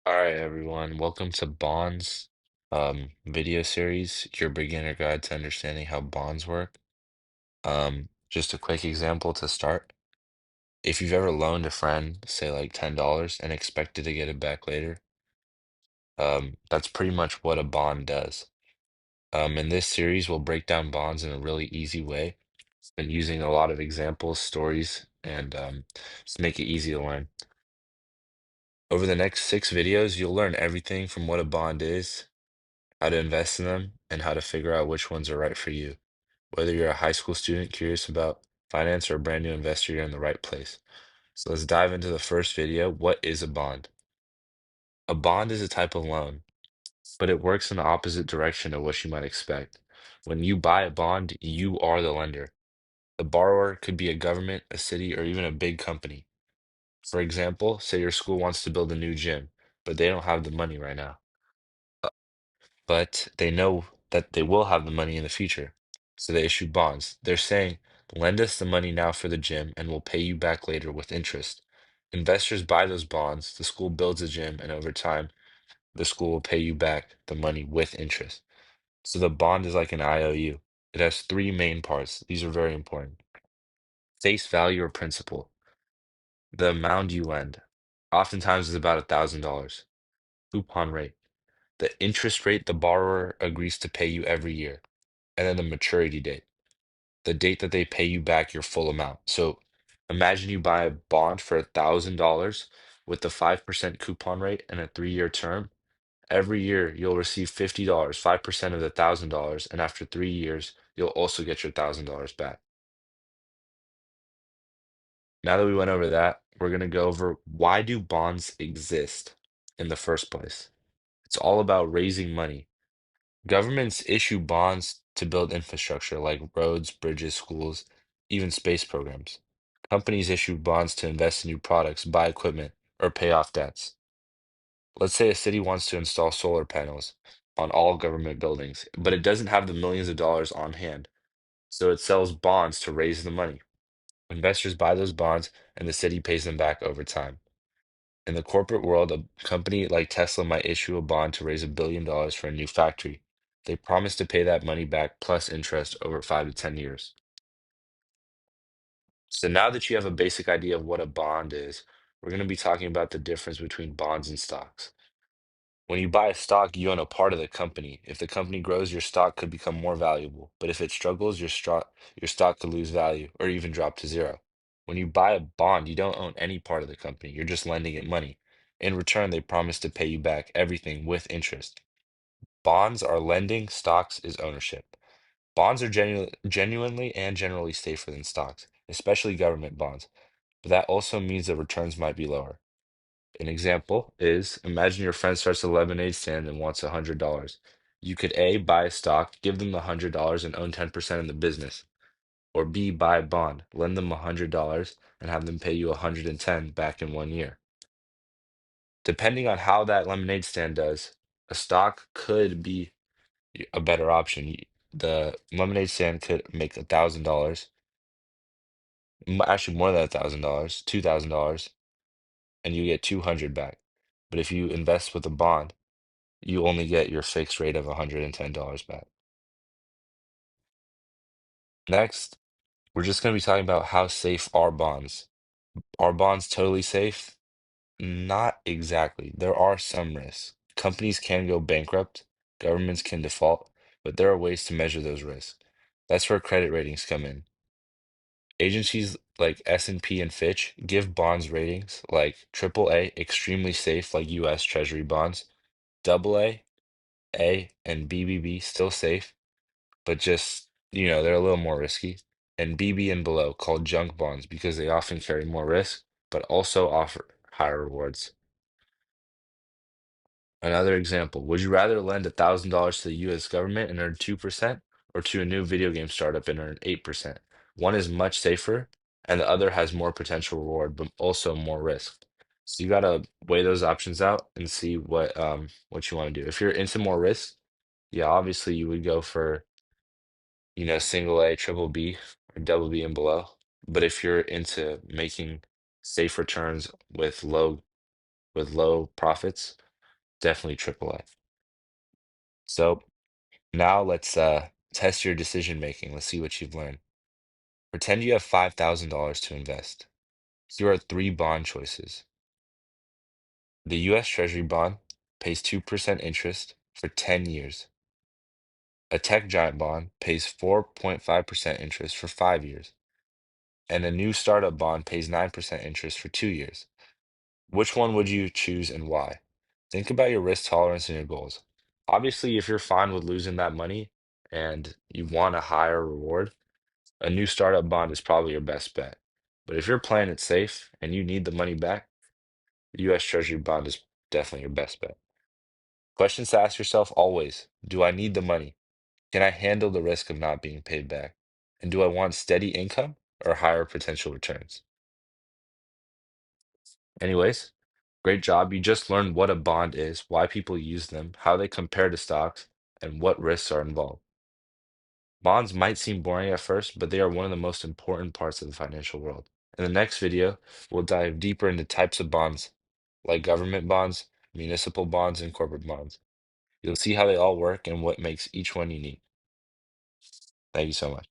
All right, everyone. Welcome to Bonds video series, your beginner guide to understanding how bonds work. Just a quick example to start. If you've ever loaned a friend, say like $10 and expected to get it back later, that's pretty much what a bond does. In this series, we'll break down bonds in a really easy way and using a lot of examples, stories, and just make it easy to learn. Over the next 6 videos, you'll learn everything from what a bond is, how to invest in them, and how to figure out which ones are right for you. Whether you're a high school student curious about finance or a brand new investor, you're in the right place. So let's dive into the first video. What is a bond? A bond is a type of loan, but it works in the opposite direction of what you might expect. When you buy a bond, you are the lender. The borrower could be a government, a city, or even a big company. For example, say your school wants to build a new gym, but they don't have the money right now. But they know that they will have the money in the future. So they issue bonds. They're saying, lend us the money now for the gym and we'll pay you back later with interest. Investors buy those bonds, the school builds a gym, and over time, the school will pay you back the money with interest. So the bond is like an IOU. It has three main parts. These are very important. Face value or principal, the amount you lend. Oftentimes is about $1,000. Coupon rate, the interest rate the borrower agrees to pay you every year. And then the maturity date, the date that they pay you back your full amount. So imagine you buy a bond for $1,000 with the 5% coupon rate and a 3-year term. Every year you'll receive $50, 5% of the $1,000, and after 3 years, you'll also get your $1,000 back. Now that we went over that, we're going to go over why do bonds exist in the first place? It's all about raising money. Governments issue bonds to build infrastructure like roads, bridges, schools, even space programs. Companies issue bonds to invest in new products, buy equipment, or pay off debts. Let's say a city wants to install solar panels on all government buildings, but it doesn't have the millions of dollars on hand. So it sells bonds to raise the money. Investors buy those bonds, and the city pays them back over time. In the corporate world, a company like Tesla might issue a bond to raise $1 billion for a new factory. They promise to pay that money back plus interest over 5 to 10 years. So now that you have a basic idea of what a bond is, we're going to be talking about the difference between bonds and stocks. When you buy a stock, you own a part of the company. If the company grows, your stock could become more valuable. But if it struggles, your stock could lose value or even drop to zero. When you buy a bond, you don't own any part of the company. You're just lending it money. In return, they promise to pay you back everything with interest. Bonds are lending, stocks is ownership. Bonds are genuinely and generally safer than stocks, especially government bonds. But that also means the returns might be lower. An example is imagine your friend starts a lemonade stand and wants $100. You could A, buy a stock, give them the $100 and own 10% in the business. Or B, buy a bond, lend them $100 and have them pay you 110 back in 1 year. Depending on how that lemonade stand does, a stock could be a better option. The lemonade stand could make $1,000, actually more than $1,000, $2,000, and you get 200 back. But if you invest with a bond, you only get your fixed rate of $110 back. Next, we're just going to be talking about how safe are bonds. Are bonds totally safe? Not exactly. There are some risks. Companies can go bankrupt, governments can default, but there are ways to measure those risks. That's where credit ratings come in. Agencies like S&P and Fitch give bonds ratings like AAA, extremely safe, like US Treasury bonds, AA, A, and BBB, still safe, but just, they're a little more risky. And BB and below, called junk bonds, because they often carry more risk, but also offer higher rewards. Another example, would you rather lend $1,000 to the US government and earn 2% or to a new video game startup and earn 8%? One is much safer and the other has more potential reward, but also more risk. So you gotta weigh those options out and see what you want to do. If you're into more risk, yeah, obviously you would go for, single A, triple B, or double B and below. But if you're into making safe returns with low profits, definitely AAA. So now let's test your decision making. Let's see what you've learned. Pretend you have $5,000 to invest. Here are three bond choices. The US Treasury bond pays 2% interest for 10 years. A tech giant bond pays 4.5% interest for 5 years. And a new startup bond pays 9% interest for 2 years. Which one would you choose and why? Think about your risk tolerance and your goals. Obviously, if you're fine with losing that money and you want a higher reward, a new startup bond is probably your best bet. But if you're playing it safe and you need the money back, the US Treasury bond is definitely your best bet. Questions to ask yourself always: do I need the money? Can I handle the risk of not being paid back? And do I want steady income or higher potential returns? Anyways, great job. You just learned what a bond is, why people use them, how they compare to stocks, and what risks are involved. Bonds might seem boring at first, but they are one of the most important parts of the financial world. In the next video, we'll dive deeper into types of bonds, like government bonds, municipal bonds, and corporate bonds. You'll see how they all work and what makes each one unique. Thank you so much.